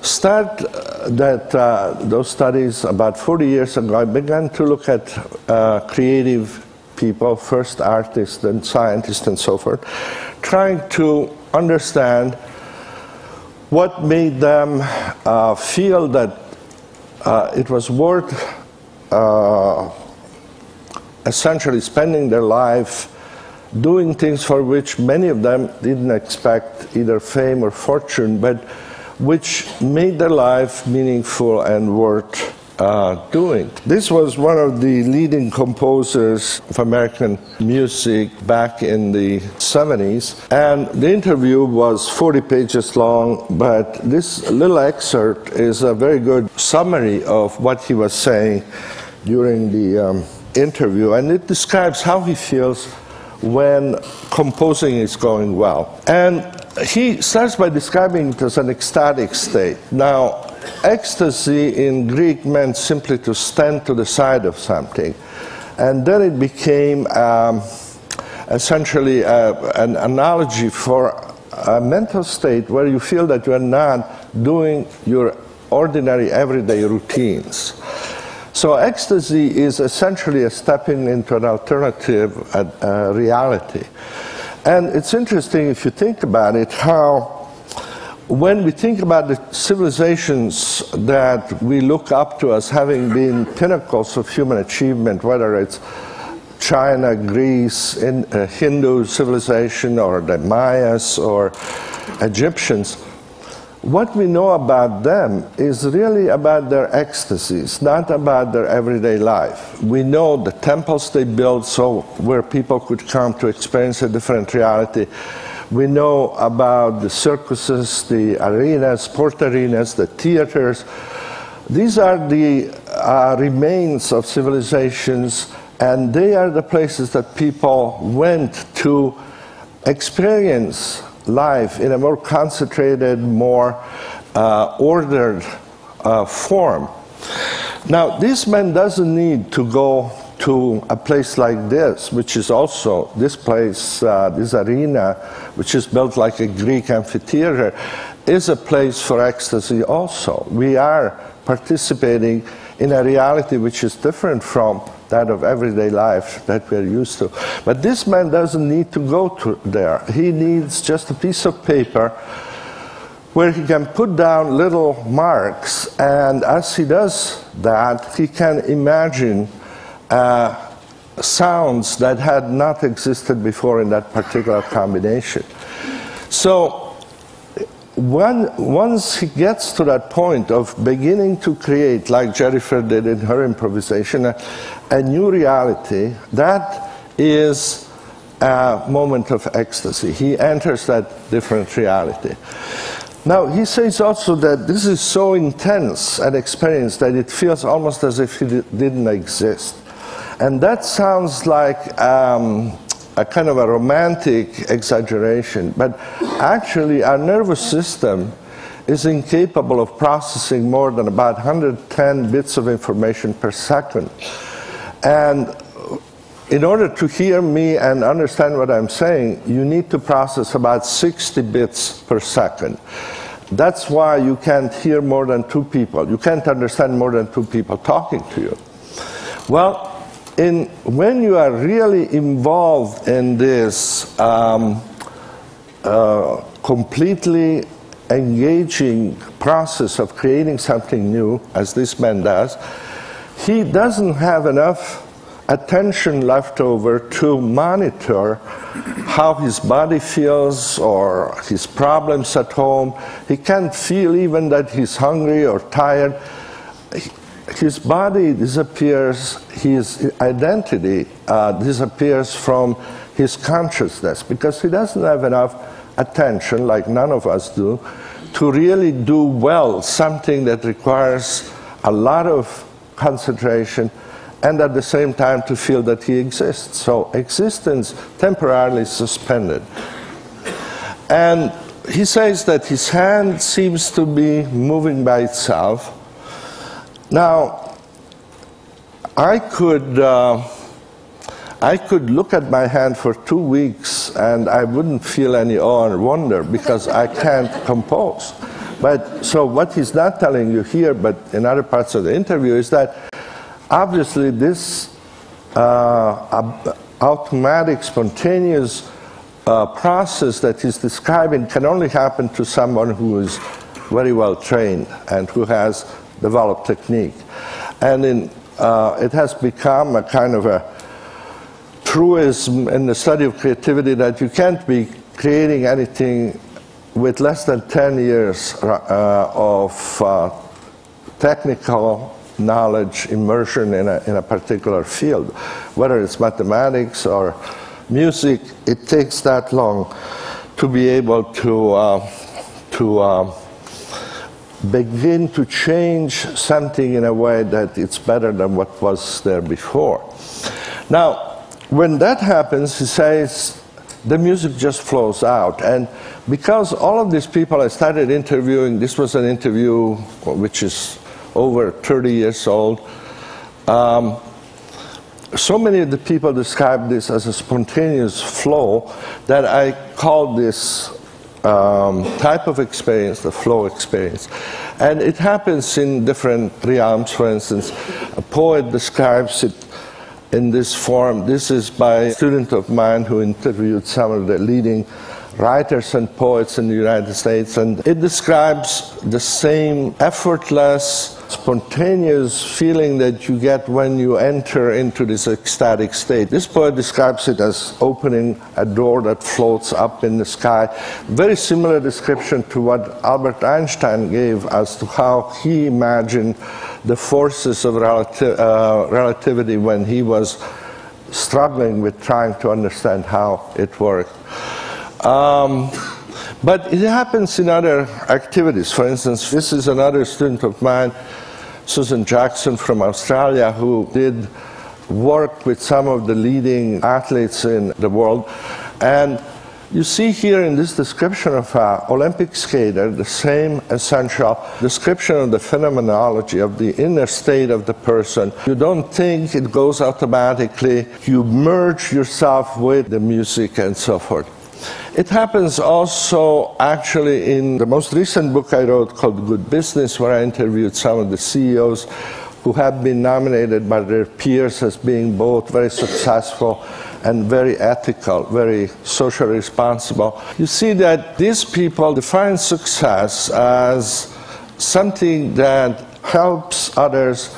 start those studies about 40 years ago, I began to look at creative people, first artists, then scientists, and so forth, trying to understand what made them feel that it was worth essentially spending their life doing things for which many of them didn't expect either fame or fortune, but which made their life meaningful and worth doing. This was one of the leading composers of American music back in the 70s, and the interview was 40 pages long, but this little excerpt is a very good summary of what he was saying during the interview, and it describes how he feels when composing is going well. And he starts by describing it as an ecstatic state. Now, ecstasy in Greek meant simply to stand to the side of something. And then it became essentially an analogy for a mental state where you feel that you are not doing your ordinary everyday routines. So ecstasy is essentially a stepping into an alternative reality. And it's interesting if you think about it, how when we think about the civilizations that we look up to as having been pinnacles of human achievement, whether it's China, Greece, Hindu civilization, or the Mayas, or Egyptians, what we know about them is really about their ecstasies, not about their everyday life. We know the temples they built so where people could come to experience a different reality. We know about the circuses, the arenas, sport arenas, the theaters. These are the remains of civilizations, and they are the places that people went to experience life in a more concentrated, more ordered form. Now, this man doesn't need to go to a place like this, which is also, this place, this arena, which is built like a Greek amphitheater, is a place for ecstasy also. We are participating in a reality which is different from that of everyday life that we're used to. But this man doesn't need to go to there. He needs just a piece of paper where he can put down little marks, and as he does that, he can imagine sounds that had not existed before in that particular combination. So once he gets to that point of beginning to create, like Jennifer did in her improvisation, a new reality, that is a moment of ecstasy. He enters that different reality. Now, he says also that this is so intense an experience that it feels almost as if it didn't exist. And that sounds like a kind of a romantic exaggeration, but actually our nervous system is incapable of processing more than about 110 bits of information per second. And in order to hear me and understand what I'm saying, you need to process about 60 bits per second. That's why you can't hear more than two people. You can't understand more than two people talking to you. Well, when you are really involved in this completely engaging process of creating something new, as this man does, he doesn't have enough attention left over to monitor how his body feels or his problems at home. He can't feel even that he's hungry or tired. His body disappears, his identity disappears from his consciousness, because he doesn't have enough attention, like none of us do, to really do well something that requires a lot of concentration and at the same time to feel that he exists. So existence temporarily suspended. And he says that his hand seems to be moving by itself. Now, I could look at my hand for 2 weeks and I wouldn't feel any awe or wonder because I can't compose. But so what he's not telling you here, but in other parts of the interview, is that obviously this automatic, spontaneous process that he's describing can only happen to someone who is very well trained and who has developed technique. And it has become a kind of a truism in the study of creativity that you can't be creating anything with less than 10 years of technical knowledge, immersion in a particular field. Whether it's mathematics or music, it takes that long to be able to begin to change something in a way that it's better than what was there before. Now, when that happens, he says, the music just flows out. And because all of these people I started interviewing, this was an interview which is over 30 years old, so many of the people describe this as a spontaneous flow that I call this type of experience the flow experience. And it happens in different realms. For instance, a poet describes it in this form. This is by a student of mine who interviewed some of the leading writers and poets in the United States, and it describes the same effortless, spontaneous feeling that you get when you enter into this ecstatic state. This poet describes it as opening a door that floats up in the sky. Very similar description to what Albert Einstein gave as to how he imagined the forces of relativity when he was struggling with trying to understand how it worked. But it happens in other activities. For instance, this is another student of mine, Susan Jackson from Australia, who did work with some of the leading athletes in the world. And you see here in this description of an Olympic skater the same essential description of the phenomenology of the inner state of the person. You don't think, it goes automatically. You merge yourself with the music and so forth. It happens also actually in the most recent book I wrote called Good Business, where I interviewed some of the CEOs who have been nominated by their peers as being both very successful and very ethical, very socially responsible. You see that these people define success as something that helps others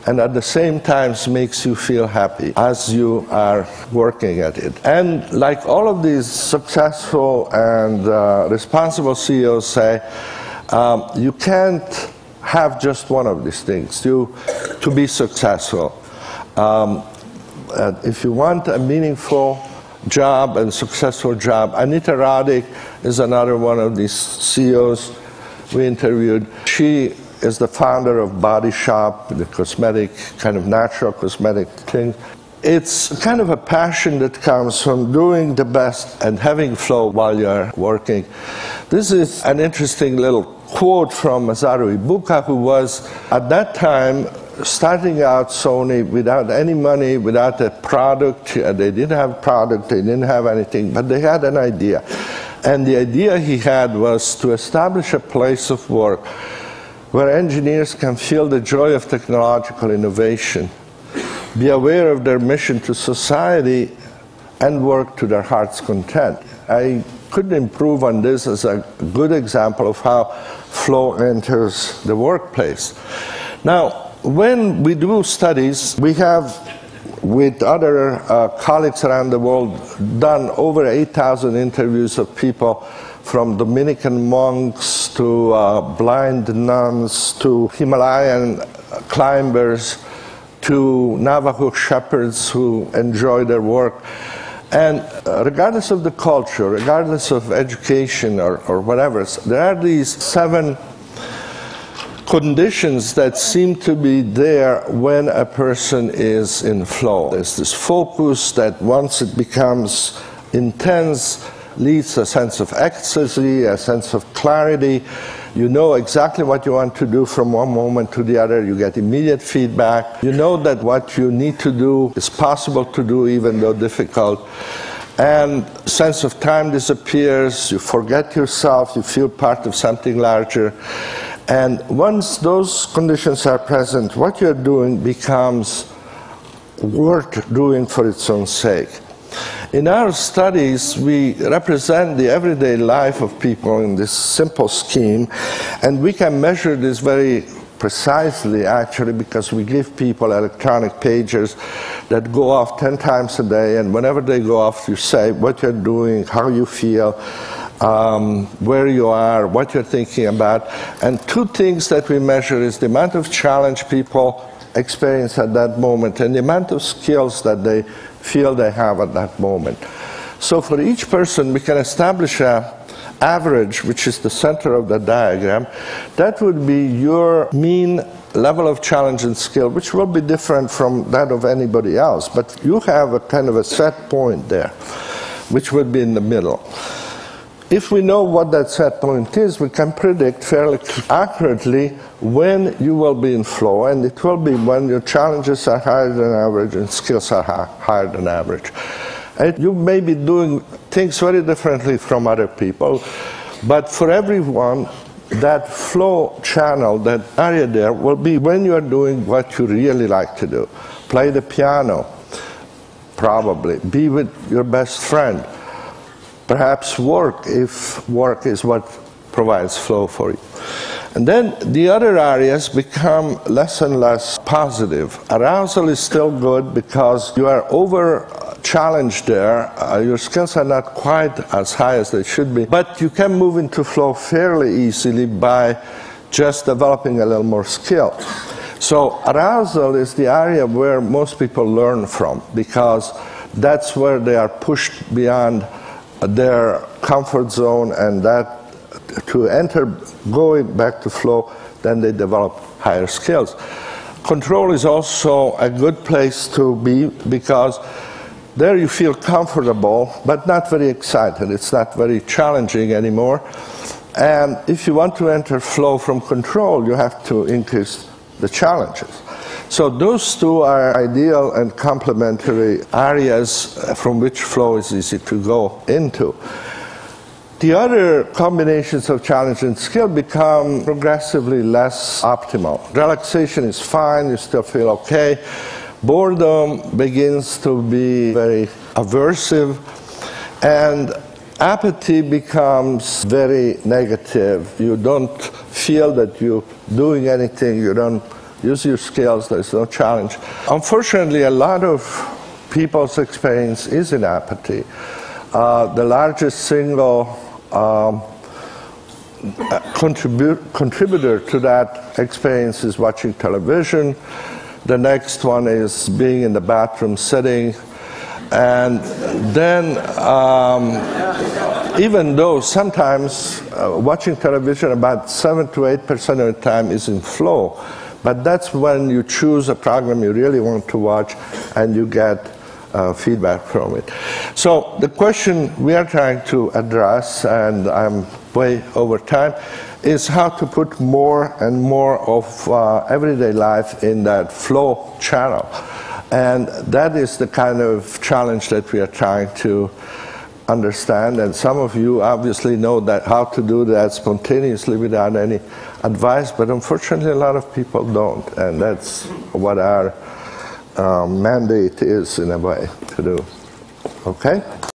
and at the same time makes you feel happy as you are working at it. And like all of these successful and responsible CEOs say, you can't have just one of these things to be successful. If you want a meaningful job and successful job, Anita Roddick is another one of these CEOs we interviewed. She is the founder of Body Shop, the cosmetic, kind of natural cosmetic thing. It's kind of a passion that comes from doing the best and having flow while you're working. This is an interesting little quote from Masaru Ibuka, who was, at that time, starting out Sony without any money, without a product. They didn't have product, they didn't have anything, but they had an idea. And the idea he had was to establish a place of work where engineers can feel the joy of technological innovation, be aware of their mission to society, and work to their heart's content. I couldn't improve on this as a good example of how flow enters the workplace. Now, when we do studies, we have, with other colleagues around the world, done over 8,000 interviews of people, from Dominican monks to blind nuns to Himalayan climbers to Navajo shepherds who enjoy their work. And regardless of the culture, regardless of education or whatever, there are these 7 conditions that seem to be there when a person is in flow. There's this focus that once it becomes intense, leads to a sense of ecstasy, a sense of clarity. You know exactly what you want to do from one moment to the other. You get immediate feedback. You know that what you need to do is possible to do, even though difficult. and sense of time disappears, you forget yourself, you feel part of something larger. And once those conditions are present, what you're doing becomes worth doing for its own sake. In our studies, we represent the everyday life of people in this simple scheme, and we can measure this very precisely, actually, because we give people electronic pagers that go off 10 times a day, and whenever they go off, you say what you're doing, how you feel, where you are, what you're thinking about. And two things that we measure is the amount of challenge people experience at that moment and the amount of skills that they feel they have at that moment. So for each person, we can establish an average, which is the center of the diagram. That would be your mean level of challenge and skill, which will be different from that of anybody else. But you have a kind of a set point there, which would be in the middle. If we know what that set point is, we can predict fairly accurately when you will be in flow, and it will be when your challenges are higher than average and skills are higher than average. And you may be doing things very differently from other people, but for everyone, that flow channel, that area there, will be when you are doing what you really like to do. Play the piano, probably. Be with your best friend. Perhaps work, if work is what provides flow for you. And then the other areas become less and less positive. Arousal is still good because you are over challenged there. Your skills are not quite as high as they should be, but you can move into flow fairly easily by just developing a little more skill. So arousal is the area where most people learn from, because that's where they are pushed beyond their comfort zone, and that to enter, going back to flow, then they develop higher skills. Control is also a good place to be, because there you feel comfortable but not very excited. It's not very challenging anymore. And if you want to enter flow from control, you have to increase the challenges. So those two are ideal and complementary areas from which flow is easy to go into. The other combinations of challenge and skill become progressively less optimal. Relaxation is fine, you still feel okay. Boredom begins to be very aversive, and apathy becomes very negative. You don't feel that you're doing anything, you don't use your skills, there's no challenge. Unfortunately, a lot of people's experience is in apathy. The largest single contributor to that experience is watching television. The next one is being in the bathroom sitting. And then, even though sometimes watching television about 7 to 8% of the time is in flow, but that's when you choose a program you really want to watch and you get feedback from it. So the question we are trying to address, and I'm way over time, is how to put more and more of everyday life in that flow channel. And that is the kind of challenge that we are trying to understand. And some of you obviously know that how to do that spontaneously without any advice, but unfortunately a lot of people don't. And that's what our mandate is, in a way, to do. Okay?